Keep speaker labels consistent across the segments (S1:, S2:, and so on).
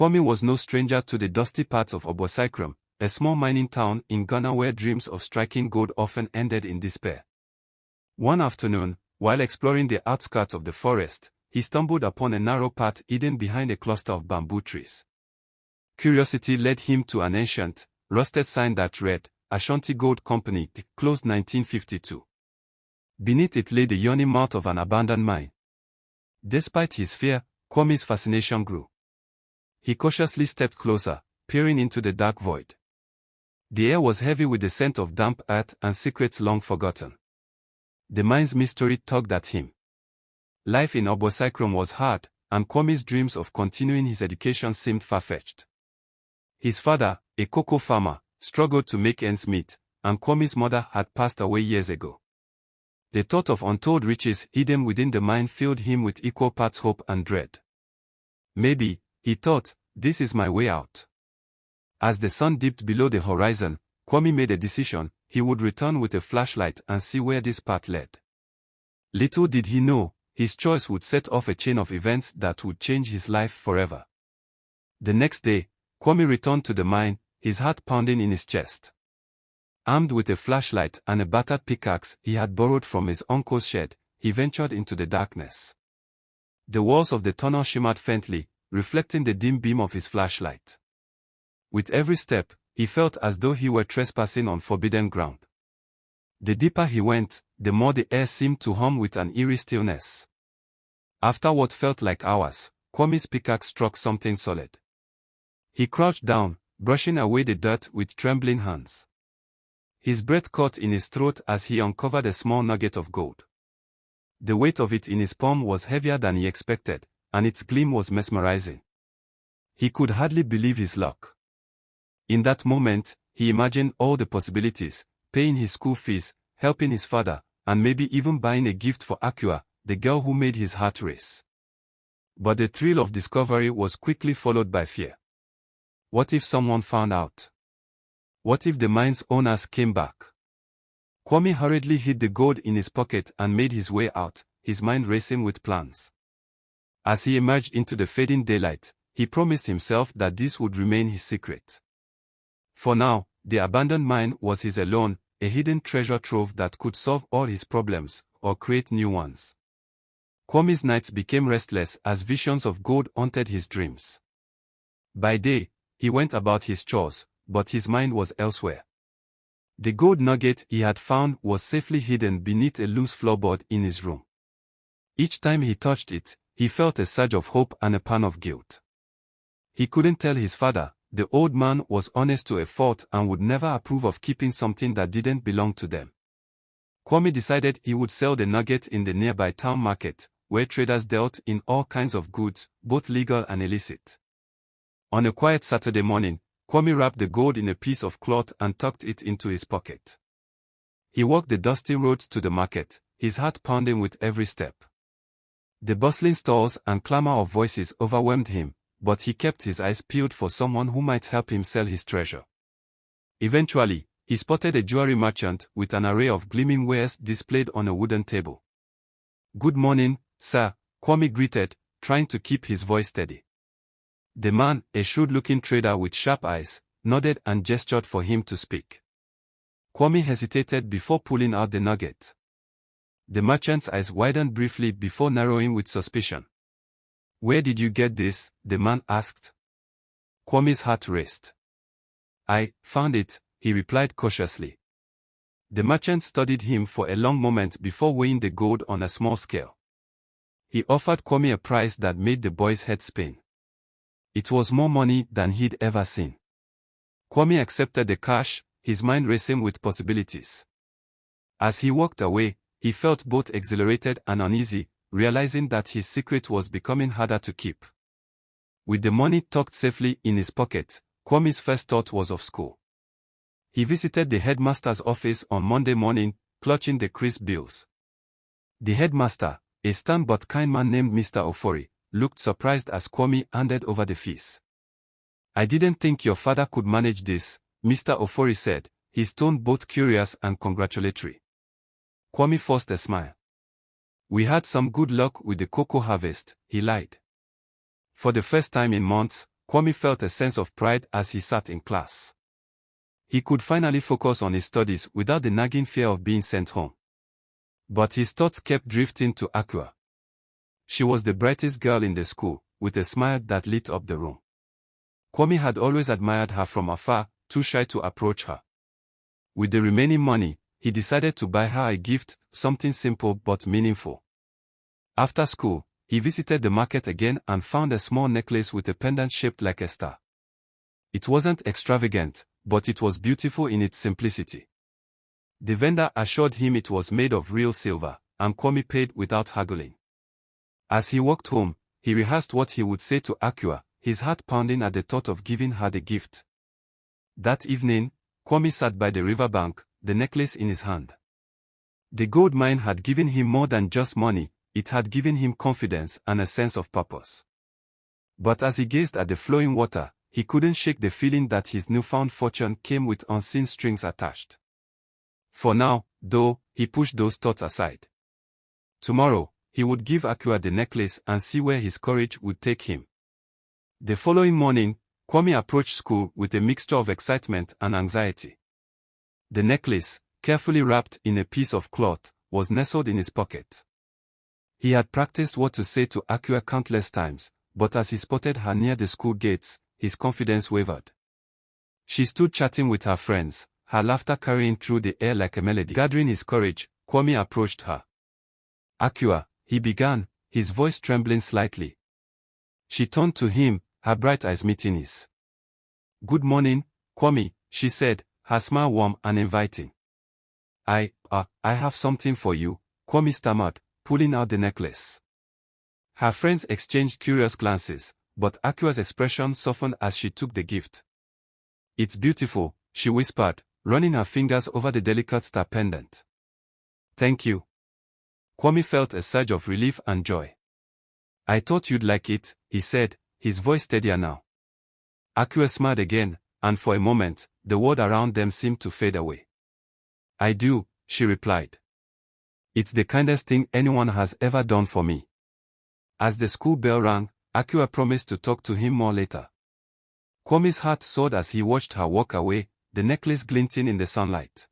S1: Kwame was no stranger to the dusty parts of Obuasikrom, a small mining town in Ghana where dreams of striking gold often ended in despair. One afternoon, while exploring the outskirts of the forest, he stumbled upon a narrow path hidden behind a cluster of bamboo trees. Curiosity led him to an ancient, rusted sign that read, Ashanti Gold Co, closed 1952. Beneath it lay the yawning mouth of an abandoned mine. Despite his fear, Kwame's fascination grew. He cautiously stepped closer, peering into the dark void. The air was heavy with the scent of damp earth and secrets long forgotten. The mine's mystery tugged at him. Life in Obuasikrom was hard, and Kwame's dreams of continuing his education seemed far-fetched. His father, a cocoa farmer, struggled to make ends meet, and Kwame's mother had passed away years ago. The thought of untold riches hidden within the mine filled him with equal parts hope and dread. Maybe, he thought, this is my way out. As the sun dipped below the horizon, Kwame made a decision: he would return with a flashlight and see where this path led. Little did he know, his choice would set off a chain of events that would change his life forever. The next day, Kwame returned to the mine, his heart pounding in his chest. Armed with a flashlight and a battered pickaxe he had borrowed from his uncle's shed, he ventured into the darkness. The walls of the tunnel shimmered faintly, reflecting the dim beam of his flashlight. With every step, he felt as though he were trespassing on forbidden ground. The deeper he went, the more the air seemed to hum with an eerie stillness. After what felt like hours, Kwame's pickaxe struck something solid. He crouched down, brushing away the dirt with trembling hands. His breath caught in his throat as he uncovered a small nugget of gold. The weight of it in his palm was heavier than he expected, and its gleam was mesmerizing. He could hardly believe his luck. In that moment, he imagined all the possibilities: paying his school fees, helping his father, and maybe even buying a gift for Akua, the girl who made his heart race. But the thrill of discovery was quickly followed by fear. What if someone found out? What if the mine's owners came back? Kwame hurriedly hid the gold in his pocket and made his way out, his mind racing with plans. As he emerged into the fading daylight, he promised himself that this would remain his secret. For now, the abandoned mine was his alone, a hidden treasure trove that could solve all his problems, or create new ones. Kwame's nights became restless as visions of gold haunted his dreams. By day, he went about his chores, but his mind was elsewhere. The gold nugget he had found was safely hidden beneath a loose floorboard in his room. Each time he touched it, he felt a surge of hope and a pang of guilt. He couldn't tell his father. The old man was honest to a fault and would never approve of keeping something that didn't belong to them. Kwame decided he would sell the nugget in the nearby town market, where traders dealt in all kinds of goods, both legal and illicit. On a quiet Saturday morning, Kwame wrapped the gold in a piece of cloth and tucked it into his pocket. He walked the dusty roads to the market, his heart pounding with every step. The bustling stalls and clamor of voices overwhelmed him, but he kept his eyes peeled for someone who might help him sell his treasure. Eventually, he spotted a jewelry merchant with an array of gleaming wares displayed on a wooden table. "Good morning, sir," Kwame greeted, trying to keep his voice steady. The man, a shrewd-looking trader with sharp eyes, nodded and gestured for him to speak. Kwame hesitated before pulling out the nugget. The merchant's eyes widened briefly before narrowing with suspicion. "Where did you get this?" the man asked. Kwame's heart raced. "I found it," he replied cautiously. The merchant studied him for a long moment before weighing the gold on a small scale. He offered Kwame a price that made the boy's head spin. It was more money than he'd ever seen. Kwame accepted the cash, his mind racing with possibilities. As he walked away, he felt both exhilarated and uneasy, realizing that his secret was becoming harder to keep. With the money tucked safely in his pocket, Kwame's first thought was of school. He visited the headmaster's office on Monday morning, clutching the crisp bills. The headmaster, a stern but kind man named Mr. Ofori, looked surprised as Kwame handed over the fees. "I didn't think your father could manage this," Mr. Ofori said, his tone both curious and congratulatory. Kwame forced a smile. "We had some good luck with the cocoa harvest," he lied. For the first time in months, Kwame felt a sense of pride as he sat in class. He could finally focus on his studies without the nagging fear of being sent home. But his thoughts kept drifting to Akua. She was the brightest girl in the school, with a smile that lit up the room. Kwame had always admired her from afar, too shy to approach her. With the remaining money, he decided to buy her a gift, something simple but meaningful. After school, he visited the market again and found a small necklace with a pendant shaped like a star. It wasn't extravagant, but it was beautiful in its simplicity. The vendor assured him it was made of real silver, and Kwame paid without haggling. As he walked home, he rehearsed what he would say to Akua, his heart pounding at the thought of giving her the gift. That evening, Kwame sat by the riverbank, the necklace in his hand. The gold mine had given him more than just money, it had given him confidence and a sense of purpose. But as he gazed at the flowing water, he couldn't shake the feeling that his newfound fortune came with unseen strings attached. For now, though, he pushed those thoughts aside. Tomorrow, he would give Akua the necklace and see where his courage would take him. The following morning, Kwame approached school with a mixture of excitement and anxiety. The necklace, carefully wrapped in a piece of cloth, was nestled in his pocket. He had practiced what to say to Akua countless times, but as he spotted her near the school gates, his confidence wavered. She stood chatting with her friends, her laughter carrying through the air like a melody. Gathering his courage, Kwame approached her. "Akua," he began, his voice trembling slightly. She turned to him, her bright eyes meeting his. "Good morning, Kwame," she said, her smile warm and inviting. I have something for you," Kwame stammered, pulling out the necklace. Her friends exchanged curious glances, but Akua's expression softened as she took the gift. "It's beautiful," she whispered, running her fingers over the delicate star pendant. "Thank you." Kwame felt a surge of relief and joy. "I thought you'd like it," he said, his voice steadier now. Akua smiled again, and for a moment, the world around them seemed to fade away. "I do," she replied. "It's the kindest thing anyone has ever done for me." As the school bell rang, Akua promised to talk to him more later. Kwame's heart soared as he watched her walk away, the necklace glinting in the sunlight.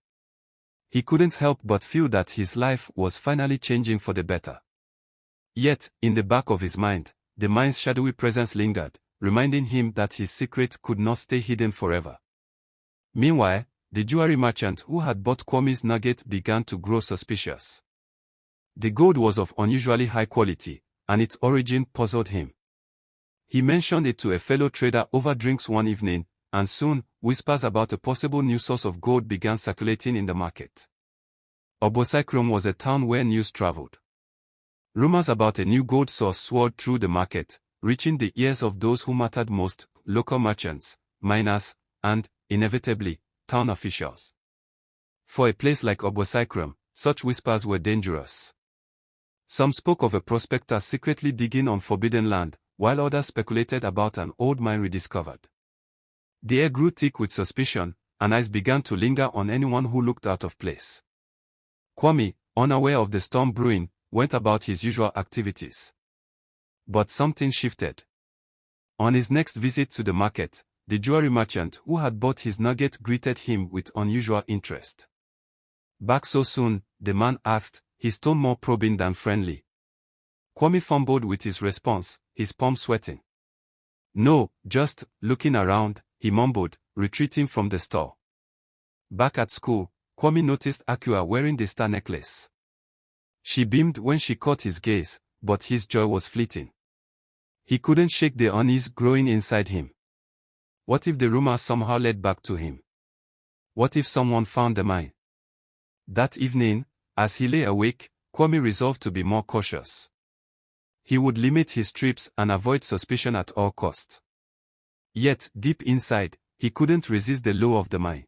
S1: He couldn't help but feel that his life was finally changing for the better. Yet, in the back of his mind, the mine's shadowy presence lingered, reminding him that his secret could not stay hidden forever. Meanwhile, the jewelry merchant who had bought Kwame's nugget began to grow suspicious. The gold was of unusually high quality, and its origin puzzled him. He mentioned it to a fellow trader over drinks one evening, and soon, whispers about a possible new source of gold began circulating in the market. Obuasikrom was a town where news traveled. Rumors about a new gold source swirled through the market, reaching the ears of those who mattered most, local merchants, miners, and, inevitably, town officials. For a place like Obuasikrom, such whispers were dangerous. Some spoke of a prospector secretly digging on forbidden land, while others speculated about an old mine rediscovered. The air grew thick with suspicion, and eyes began to linger on anyone who looked out of place. Kwame, unaware of the storm brewing, went about his usual activities. But something shifted. On his next visit to the market, the jewelry merchant who had bought his nugget greeted him with unusual interest. "Back so soon?" the man asked, his tone more probing than friendly. Kwame fumbled with his response, his palms sweating. "No, just looking around," he mumbled, retreating from the store. Back at school, Kwame noticed Akua wearing the star necklace. She beamed when she caught his gaze, but his joy was fleeting. He couldn't shake the unease growing inside him. What if the rumor somehow led back to him? What if someone found the mine? That evening, as he lay awake, Kwame resolved to be more cautious. He would limit his trips and avoid suspicion at all costs. Yet, deep inside, he couldn't resist the lure of the mine.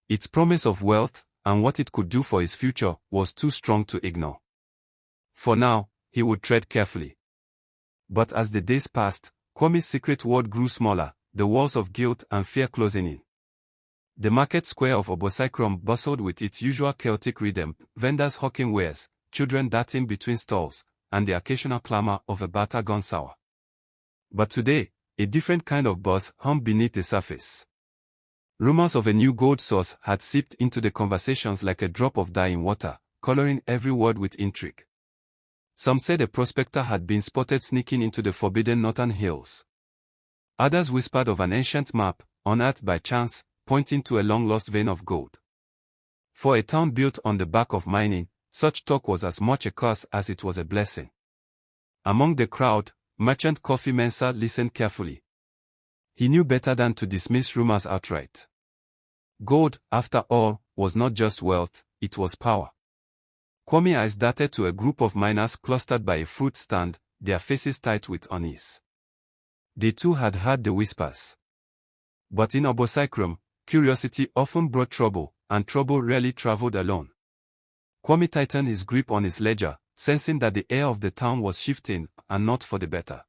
S1: Its promise of wealth, and what it could do for his future, was too strong to ignore. For now, he would tread carefully. But as the days passed, Kwame's secret world grew smaller, the walls of guilt and fear closing in. The market square of Obuasikrom bustled with its usual chaotic rhythm, vendors hawking wares, children darting between stalls, and the occasional clamor of a battered gun sour. But today, a different kind of buzz hummed beneath the surface. Rumors of a new gold source had seeped into the conversations like a drop of dye in water, coloring every word with intrigue. Some said a prospector had been spotted sneaking into the forbidden northern hills. Others whispered of an ancient map, unearthed by chance, pointing to a long-lost vein of gold. For a town built on the back of mining, such talk was as much a curse as it was a blessing. Among the crowd, merchant Kofi Mensah listened carefully. He knew better than to dismiss rumors outright. Gold, after all, was not just wealth, it was power. Kwame eyes darted to a group of miners clustered by a fruit stand, their faces tight with unease. They too had heard the whispers. But in Obuasikrom, curiosity often brought trouble, and trouble rarely traveled alone. Kwame tightened his grip on his ledger, sensing that the air of the town was shifting, and not for the better.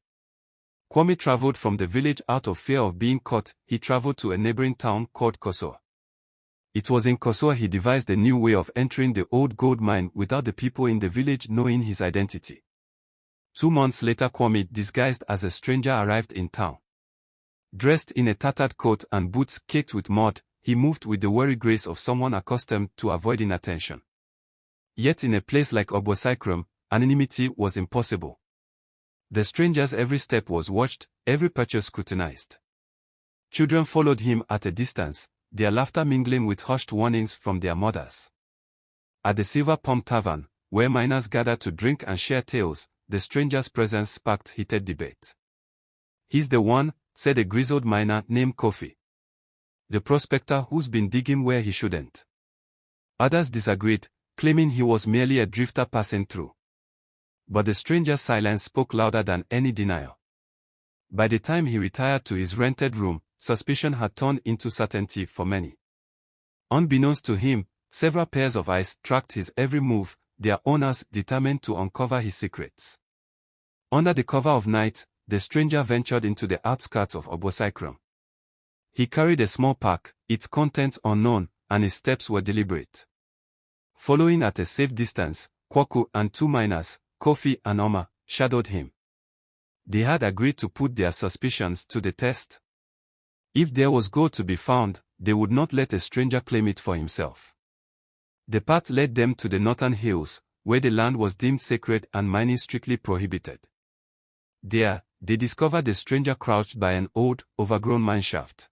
S1: Kwame traveled from the village out of fear of being caught. He traveled to a neighboring town called Kosoa. It was in Kosoa he devised a new way of entering the old gold mine without the people in the village knowing his identity. 2 months later, Kwame, disguised as a stranger, arrived in town. Dressed in a tattered coat and boots caked with mud, he moved with the wary grace of someone accustomed to avoiding attention. Yet in a place like Obuasikrom, anonymity was impossible. The stranger's every step was watched, every purchase scrutinized. Children followed him at a distance, their laughter mingling with hushed warnings from their mothers. At the Silver Palm Tavern, where miners gathered to drink and share tales, the stranger's presence sparked heated debate. "He's the one," said a grizzled miner named Kofi. "The prospector who's been digging where he shouldn't." Others disagreed, claiming he was merely a drifter passing through. But the stranger's silence spoke louder than any denial. By the time he retired to his rented room, suspicion had turned into certainty for many. Unbeknownst to him, several pairs of eyes tracked his every move, their owners determined to uncover his secrets. Under the cover of night, the stranger ventured into the outskirts of Obuasikrom. He carried a small pack, its contents unknown, and his steps were deliberate. Following at a safe distance, Kwaku and 2 miners, Kofi and Oma, shadowed him. They had agreed to put their suspicions to the test. If there was gold to be found, they would not let a stranger claim it for himself. The path led them to the northern hills, where the land was deemed sacred and mining strictly prohibited. There, they discovered the stranger crouched by an old, overgrown mineshaft.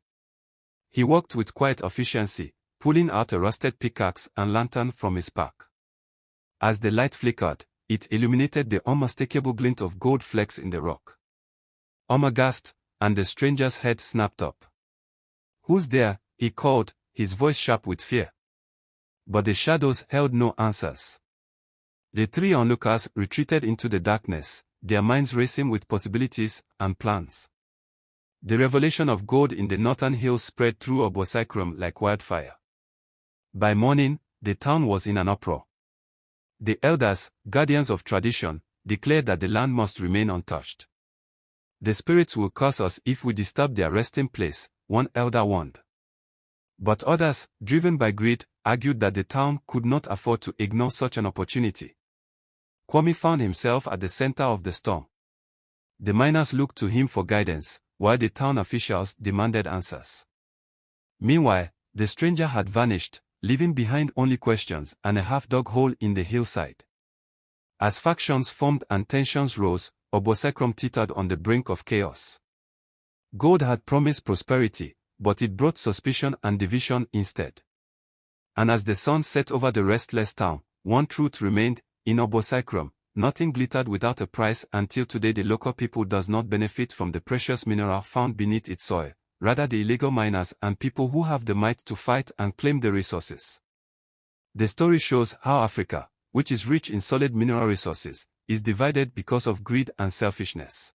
S1: He worked with quiet efficiency, pulling out a rusted pickaxe and lantern from his pack. As the light flickered, it illuminated the unmistakable glint of gold flecks in the rock. Oma gasped, and the stranger's head snapped up. "Who's there?" he called, his voice sharp with fear. But the shadows held no answers. The 3 onlookers retreated into the darkness, their minds racing with possibilities and plans. The revelation of gold in the northern hills spread through Obuasikrom like wildfire. By morning, the town was in an uproar. The elders, guardians of tradition, declared that the land must remain untouched. "The spirits will curse us if we disturb their resting place," one elder warned. But others, driven by greed, argued that the town could not afford to ignore such an opportunity. Kwame found himself at the center of the storm. The miners looked to him for guidance, while the town officials demanded answers. Meanwhile, the stranger had vanished, leaving behind only questions and a half-dug hole in the hillside. As factions formed and tensions rose, Obuasikrom teetered on the brink of chaos. Gold had promised prosperity, but it brought suspicion and division instead. And as the sun set over the restless town, one truth remained: in Obuasikrom, nothing glittered without a price. Until today, the local people does not benefit from the precious mineral found beneath its soil, rather the illegal miners and people who have the might to fight and claim the resources. The story shows how Africa, which is rich in solid mineral resources, is divided because of greed and selfishness.